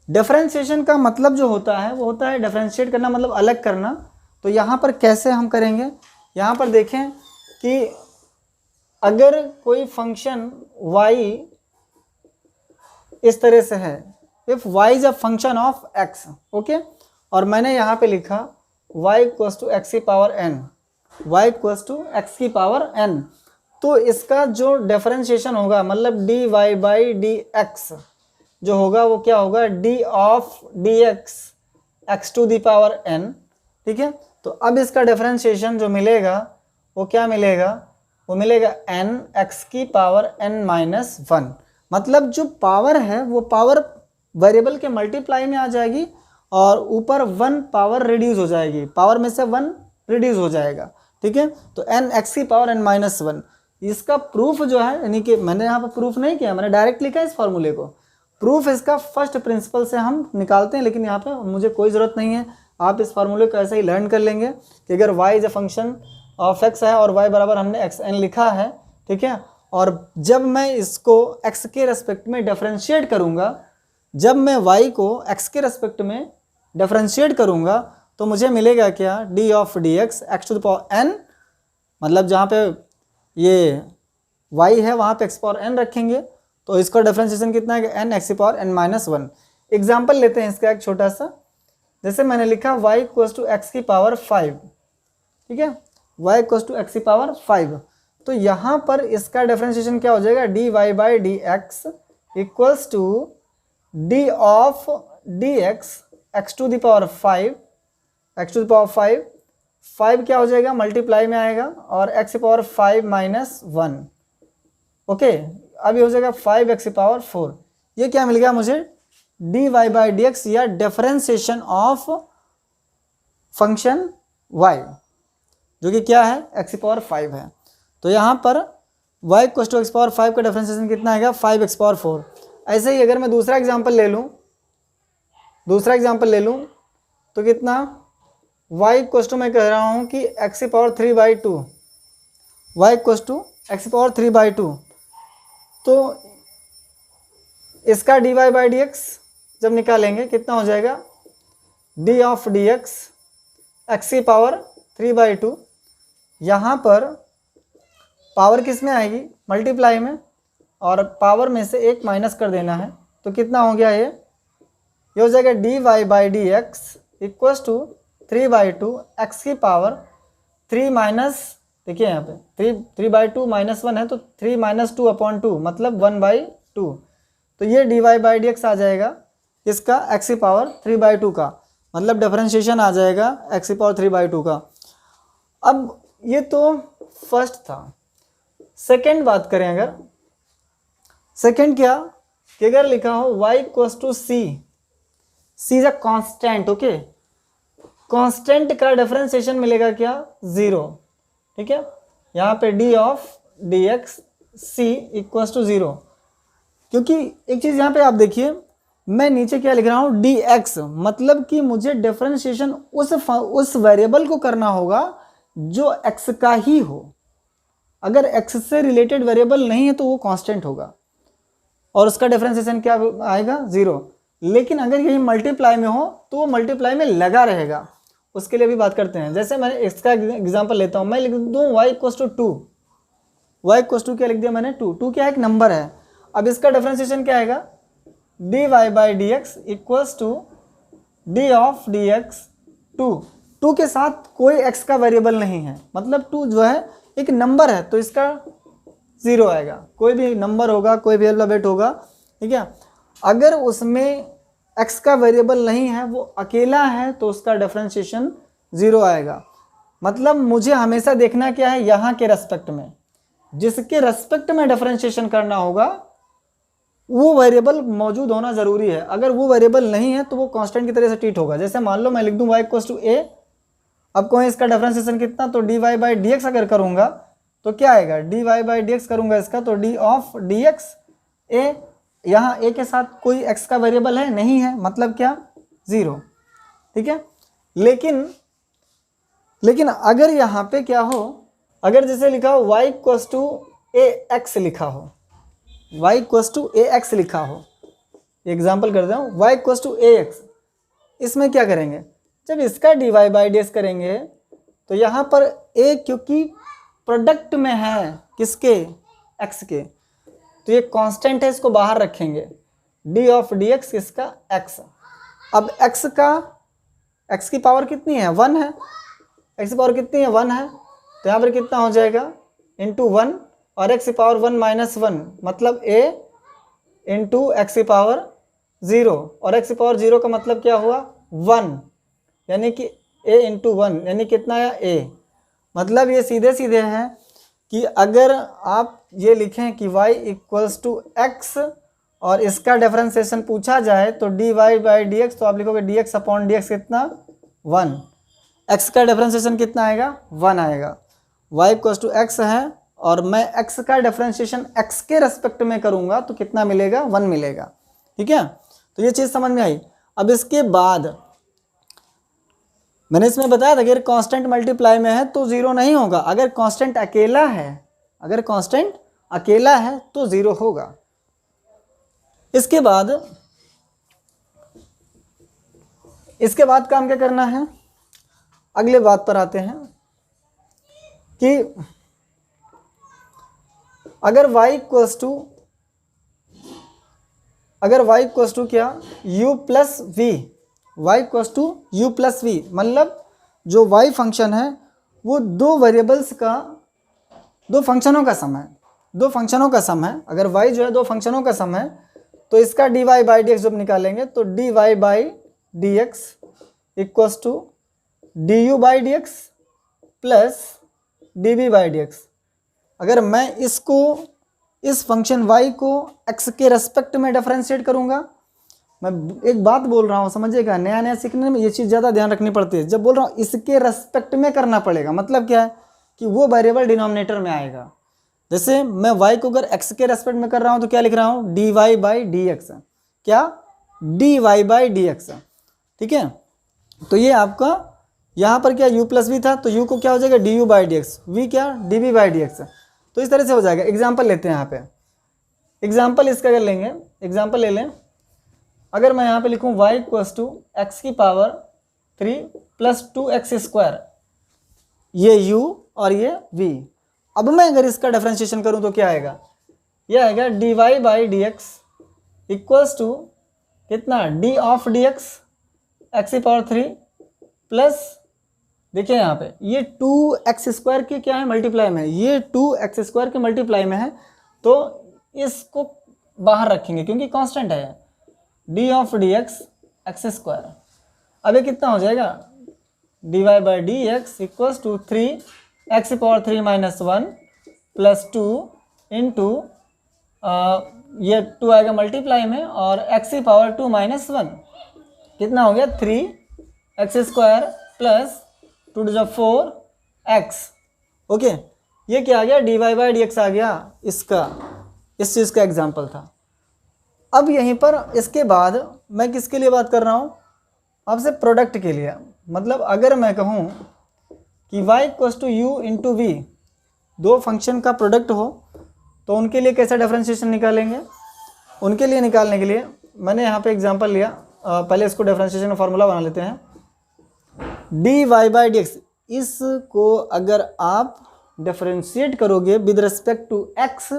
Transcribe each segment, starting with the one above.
Differentiation का मतलब जो होता है वो होता है डिफरेंशिएट करना, मतलब अलग करना। तो यहाँ पर कैसे हम करेंगे, यहाँ पर देखें कि अगर कोई फंक्शन y इस तरह से है, if y is a function of x, okay, और मैंने यहाँ पे लिखा y इक्वल्स टू एक्स की power n, y equals to x की पावर n, तो इसका जो डिफरेंशिएशन होगा मतलब dy बाई dx जो होगा वो क्या होगा, d of dx x to the power n, ठीक है। तो अब इसका डिफरेंशिएशन जो मिलेगा वो क्या मिलेगा, वो मिलेगा n x की पावर n माइनस 1, मतलब जो पावर है वो पावर वेरिएबल के मल्टीप्लाई में आ जाएगी और ऊपर 1 पावर रिड्यूस हो जाएगी, पावर में से 1 रिड्यूस हो जाएगा, ठीक है। तो n x की पावर n माइनस 1, इसका प्रूफ जो है, यानी कि मैंने यहाँ पर प्रूफ नहीं किया, मैंने डायरेक्ट लिखा इस फॉर्मूले को। प्रूफ इसका फर्स्ट प्रिंसिपल से हम निकालते हैं, लेकिन यहाँ पे मुझे कोई ज़रूरत नहीं है, आप इस फार्मूले को ऐसे ही लर्न कर लेंगे कि अगर y is a function of x है और y बराबर हमने xn लिखा है, ठीक है, और जब मैं इसको x के रेस्पेक्ट में डिफरेंशिएट करूँगा, जब मैं y को x के रेस्पेक्ट में डिफरेंशिएट करूँगा तो मुझे मिलेगा क्या, d of dx x to the power n, मतलब जहाँ पे ये y है वहाँ पे x पावर n रखेंगे तो इसका डिफरेंशिएशन कितना है, n x की पावर n माइनस 1। एग्जाम्पल लेते हैं इसका एक छोटा सा, जैसे मैंने लिखा y इक्वल्स टू एक्स की पावर 5, ठीक है, y इक्वल्स टू एक्स की पावर 5, तो यहाँ पर इसका डिफरेंशिएशन क्या हो जाएगा, dy by d x equals to d of dx x to the power 5, x to the power 5, 5 क्या हो जाएगा, मल्टीप्लाई में आएगा और x की पावर 5 माइनस 1, ओके, अब ये हो जाएगा 5x की पावर 4। ये क्या मिल गया मुझे, dy बाई डी एक्स या डिफरेंशिएशन ऑफ फंक्शन y, जो कि क्या है, x की पावर 5 है। तो यहाँ पर y equal to x power 5 का डिफरेंशिएशन कितना आएगा, 5x पावर 4। ऐसे ही अगर मैं दूसरा एग्जांपल ले लूँ, तो कितना, y इक्वल टू मैं कह रहा हूँ कि x की power 3/2, y equal to x की पावर 3/2, तो इसका dy बाई डी एक्स जब निकालेंगे कितना हो जाएगा, d ऑफ dx x की पावर 3/2, यहाँ पर पावर किस में आएगी, मल्टीप्लाई में, और पावर में से 1 माइनस कर देना है, तो कितना हो गया, ये हो जाएगा dy by d x equals to 3/2 x की पावर 3 माइनस, देखिए यहाँ पे 3/2 माइनस 1 है तो 3 माइनस 2/2 मतलब 1/2, तो ये dy बाई डी एक्स आ जाएगा इसका x की पावर 3/2 का, मतलब डिफरेंशिएशन आ जाएगा x की पावर 3/2 का। अब ये तो फर्स्ट था। सेकंड बात करें, अगर सेकंड क्या कि अगर लिखा हो y equals to c is a constant, okay, constant का डिफरेंशिएशन मिलेगा क्या, 0, ठीक है, यहाँ पे d of dx c equals to 0, क्योंकि एक चीज़ यहाँ पे आप देखिए, मैं नीचे क्या लिख रहा हूँ, dx, मतलब कि मुझे डिफरेंशिएशन उस वेरिएबल को करना होगा जो x का ही हो। अगर x से रिलेटेड वेरिएबल नहीं है तो वो कांस्टेंट होगा और उसका डिफरेंशिएशन क्या आएगा, 0। लेकिन अगर यही मल्टीप्लाई में हो तो वो मल्टीप्लाई में लगा रहेगा, उसके लिए भी बात करते हैं। जैसे मैं इसका एग्जांपल लेता हूँ, मैं लिख दूँ y equals to 2, y equals to क्या लिख दिया मैंने, 2 क्या एक नंबर है। अब इसका डिफरेंशिएशन क्या आएगा, dy by d x equals to d of dx 2 के साथ कोई x का वेरिएबल नहीं है, मतलब 2 जो है एक नंबर है तो इसका 0 आएगा, कोई भी नंबर होगा, कोई भी अल्फाबेट होगा, ठीक है। अगर उसमें x का वेरिएबल नहीं है, वो अकेला है, तो उसका डिफरेंशिएशन 0 आएगा। मतलब मुझे हमेशा देखना क्या है, यहाँ के रेस्पेक्ट में, जिसके रेस्पेक्ट में डिफरेंशिएशन करना होगा वो वेरिएबल मौजूद होना ज़रूरी है। अगर वो वेरिएबल नहीं है तो वो कांस्टेंट की तरह से ट्रीट होगा। जैसे मान लो मैं लिख दूँ y इक्वल्स टू a, अब कोई इसका डिफरेंशिएशन कितना, तो dy बाई डी एक्स अगर करूँगा तो क्या आएगा, dy बाई डी एक्स करूँगा इसका तो d ऑफ dx a, यहाँ a के साथ कोई x का वेरिएबल है नहीं है, मतलब क्या, 0, ठीक है। लेकिन अगर यहाँ पे क्या हो, अगर जैसे लिखा हो y इक्वल्स टू ax लिखा हो, y इक्वल्स टू ax लिखा हो, एग्जाम्पल करता हूँ, y equals to a x. इसमें क्या करेंगे, जब इसका dy बाई डी एक्स करेंगे तो यहाँ पर a क्योंकि प्रोडक्ट में है किसके, x के, तो ये कांस्टेंट है, इसको बाहर रखेंगे, d ऑफ डी एक्स किसका, x। अब x की पावर कितनी है, 1 है, x की पावर कितनी है, 1 है, तो यहाँ पर कितना हो जाएगा, इंटू 1, और x की पावर 1 माइनस 1 मतलब a इंटू एक्स की पावर 0, और x की पावर 0 का मतलब क्या हुआ, 1, यानी कि a इंटू 1 यानी कितना आया, a। मतलब ये सीधे सीधे हैं कि अगर आप ये लिखें कि y इक्वल्स टू एक्स और इसका डिफरेंशिएशन पूछा जाए तो dy बाई डी एक्स, तो आप लिखोगे dx अपॉन डी एक्स कितना, 1। x का डिफरेंशिएशन कितना आएगा, 1 आएगा। y इक्वल्स टू एक्स है और मैं x का डिफरेंशिएशन x के रेस्पेक्ट में करूंगा तो कितना मिलेगा, 1 मिलेगा। ठीक है, तो ये चीज़ समझ में आई। अब इसके बाद मैंने इसमें बताया था अगर कांस्टेंट मल्टीप्लाई में है तो 0 नहीं होगा, अगर कांस्टेंट अकेला है, अगर कांस्टेंट अकेला है तो 0 होगा। इसके बाद काम क्या करना है, अगले बात पर आते हैं कि अगर y इक्वल्स टू क्या, u plus v, y equals to u plus v, मतलब जो y फंक्शन है वो दो वेरिएबल्स का, दो फंक्शनों का सम है, अगर y जो है दो फंक्शनों का सम है तो इसका dy बाई डी एक्स जब निकालेंगे तो dy by d x equals to du by d x plus dv by d x. अगर मैं इस फंक्शन y को x के रेस्पेक्ट में डिफरेंशिएट करूंगा, मैं एक बात बोल रहा हूँ समझिएगा, नया नया सीखने में ये चीज़ ज़्यादा ध्यान रखनी पड़ती है। जब बोल रहा हूँ इसके रेस्पेक्ट में करना पड़ेगा, मतलब क्या है कि वो वेरिएबल डिनोमिनेटर में आएगा। जैसे मैं y को अगर x के रेस्पेक्ट में कर रहा हूँ तो क्या लिख रहा हूँ, dy बाई डी एक्स, क्या, dy बाई डी एक्स। ठीक है, तो ये आपका यहाँ पर क्या u प्लस वी था तो u को क्या हो जाएगा, du by d x, v क्या, dv बाई डी एक्स। तो इस तरह से हो जाएगा। एग्जाम्पल लेते हैं, यहाँ पे एग्जाम्पल इसका अगर लेंगे, एग्जाम्पल ले लें, अगर मैं यहाँ पे लिखूँ y इक्वल्स टू एक्स की पावर 3 प्लस 2x स्क्वायर, ये u और ये v। अब मैं अगर इसका डिफरेंशिएशन करूँ तो क्या आएगा, यह आएगा dy by d x equals to कितना, d of d x x की पावर 3 प्लस, देखिए यहाँ पे ये 2x स्क्वायर के क्या है, मल्टीप्लाई में है, ये 2x स्क्वायर के मल्टीप्लाई में है, तो इसको बाहर रखेंगे क्योंकि कांस्टेंट है, d of d x x square. अब ये कितना हो जाएगा, dy by d x equals to 3x power 3 minus 1 plus 2 into ये 2 आएगा मल्टीप्लाई में और x की पावर 2 माइनस 1 कितना हो गया, 3x square plus 2 to 4x। Okay, ये क्या आ गया, dy बाई डी एक्स आ गया, इसका इस चीज़ का एग्जाम्पल था। अब यहीं पर इसके बाद मैं किसके लिए बात कर रहा हूँ, आपसे प्रोडक्ट के लिए। मतलब अगर मैं कहूँ कि y equals to u into v, दो फंक्शन का प्रोडक्ट हो तो उनके लिए कैसा डिफरेंशिएशन निकालेंगे। उनके लिए निकालने के लिए मैंने यहाँ पे एग्जांपल लिया, पहले इसको डिफरेंशिएशन का फार्मूला बना लेते हैं। dy बाई डी एक्स, इसको अगर आप डिफरेंशिएट करोगे विद रिस्पेक्ट टू x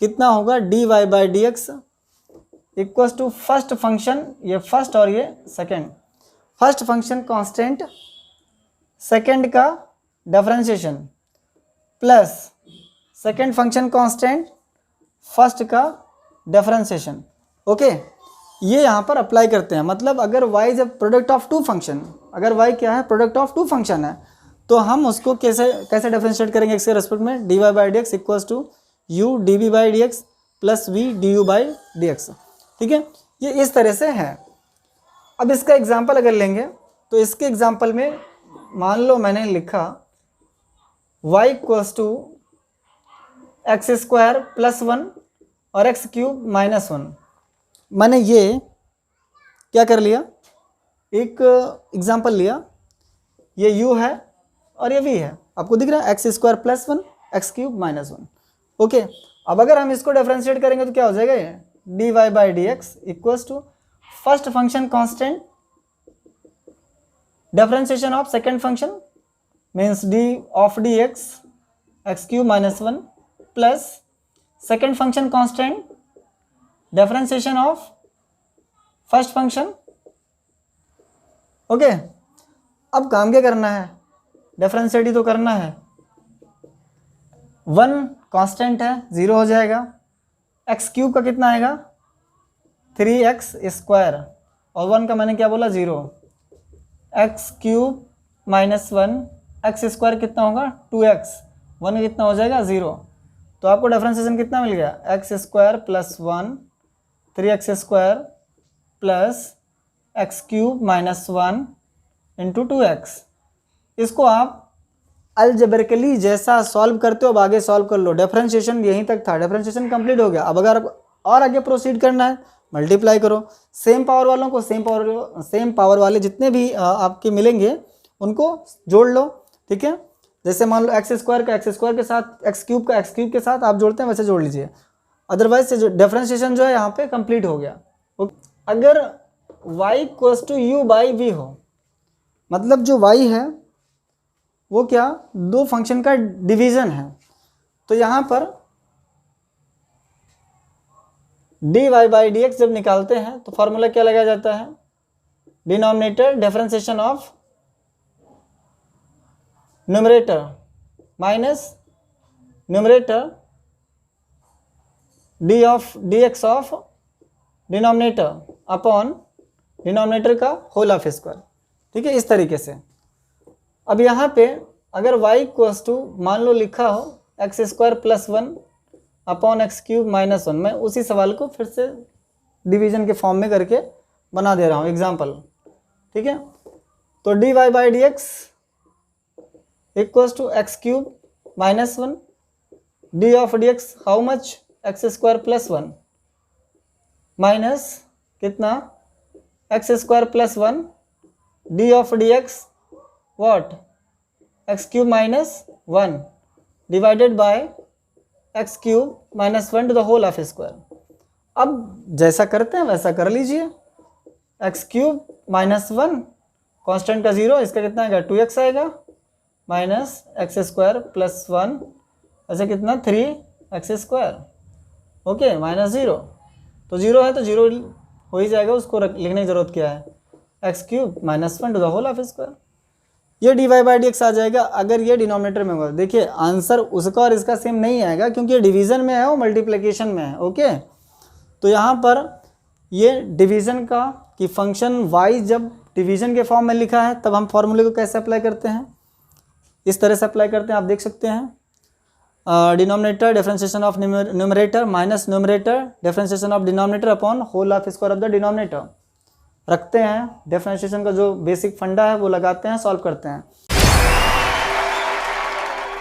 कितना होगा, dy by d x equals to first function, ये फर्स्ट और ये second, first function constant, second का differentiation plus second function constant, first का डिफरेंशिएशन। ओके, ये यहाँ पर अप्लाई करते हैं। मतलब अगर y is product of two function, अगर y क्या है, प्रोडक्ट ऑफ टू फंक्शन है, तो हम उसको कैसे डिफरेंशिएट करेंगे इसके रेस्पेक्ट में, dy by d x equals to u dv by d x plus v du by d x. ठीक है, ये इस तरह से है। अब इसका एग्जाम्पल अगर लेंगे तो इसके एग्जाम्पल में मान लो मैंने लिखा y equals to x square plus 1 और एक्स क्यूब माइनस 1। मैंने ये क्या कर लिया, एक एग्जाम्पल लिया, ये u है और ये v है, आपको दिख रहा है, x square plus 1 x cube minus 1। Okay, अब अगर हम इसको डिफरेंशिएट करेंगे तो क्या हो जाएगा, ये dy by d x equals to first function constant, differentiation of second function means d of d x cube minus 1 plus second function constant, differentiation of first function. Okay, अब काम क्या करना है, डिफरेंशिएट ही तो करना है। 1 कांस्टेंट है, 0 हो जाएगा। एक्स क्यूब का कितना आएगा 3x स्क्वायर, और 1 का मैंने क्या बोला 0। X cube minus 1, x square कितना होगा 2x, 1 कितना हो जाएगा 0। तो आपको डिफरेंशिएशन कितना मिल गया, x square plus 1 3x square plus x cube minus 1 into 2x। इसको आप अलजेब्रिकली जैसा सॉल्व करते हो अब आगे सॉल्व कर लो। डिफरेंशिएशन यहीं तक था, डिफरेंशिएशन कंप्लीट हो गया। अब अगर और आगे प्रोसीड करना है मल्टीप्लाई करो, सेम पावर वालों को सेम पावर वाले जितने भी आपके मिलेंगे उनको जोड़ लो, ठीक है। जैसे मान लो एक्स स्क्वायर का एक्स स्क्वायर के साथ, एक्स क्यूब का एक्स क्यूब के साथ आप जोड़ते हैं वैसे जोड़ लीजिए, अदरवाइज से जो डिफरेंशिएशन जो है यहाँ पे कंप्लीट हो गया। अगर y equals to u by v हो, मतलब जो y है वो क्या, दो फंक्शन का डिवीजन है, तो यहाँ पर dy बाई डी एक्स जब निकालते हैं तो फॉर्मूला क्या लगाया जाता है, denominator differentiation of numerator minus numerator D of d x of denominator upon denominator का होल ऑफ स्क्वायर, ठीक है, इस तरीके से। अब यहाँ पे अगर y इक्वल्स टू मान लो लिखा हो x square plus 1 upon x cube minus 1, मैं उसी सवाल को फिर से डिवीजन के फॉर्म में करके बना दे रहा हूँ एग्जाम्पल, ठीक है। तो d y by d x equals to x cube minus 1, d of d x how much x square plus 1 minus कितना x square plus 1 d of d x what x cube minus 1 divided by x cube minus 1 to the whole of square. अब जैसा करते हैं वैसा कर लीजिए, x cube minus 1 constant का 0, इसका कितना आएगा 2x आएगा माइनस एक्स स्क्वायर प्लस 1 ऐसे कितना 3x स्क्वायर, ओके माइनस 0, तो 0 है तो 0 हो ही जाएगा, उसको लिखने की ज़रूरत क्या है, x cube minus 1 to the whole of square. ये d y by d x आ जाएगा अगर ये डिनोमिनेटर में होगा। देखिए आंसर उसका और इसका सेम नहीं आएगा क्योंकि ये डिवीज़न में है और मल्टीप्लिकेशन में है, ओके। तो यहाँ पर ये डिवीज़न का कि फंक्शन y जब डिवीज़न के फॉर्म में लिखा है तब हम फॉर्मूले को कैसे अप्लाई करते हैं, इस तरह से अप्लाई करते हैं, आप देख सकते हैं। Denominator differentiation of numerator minus numerator differentiation of denominator upon whole of square of the denominator रखते हैं, डिफरेंशिएशन का जो बेसिक फंडा है वो लगाते हैं, सॉल्व करते हैं।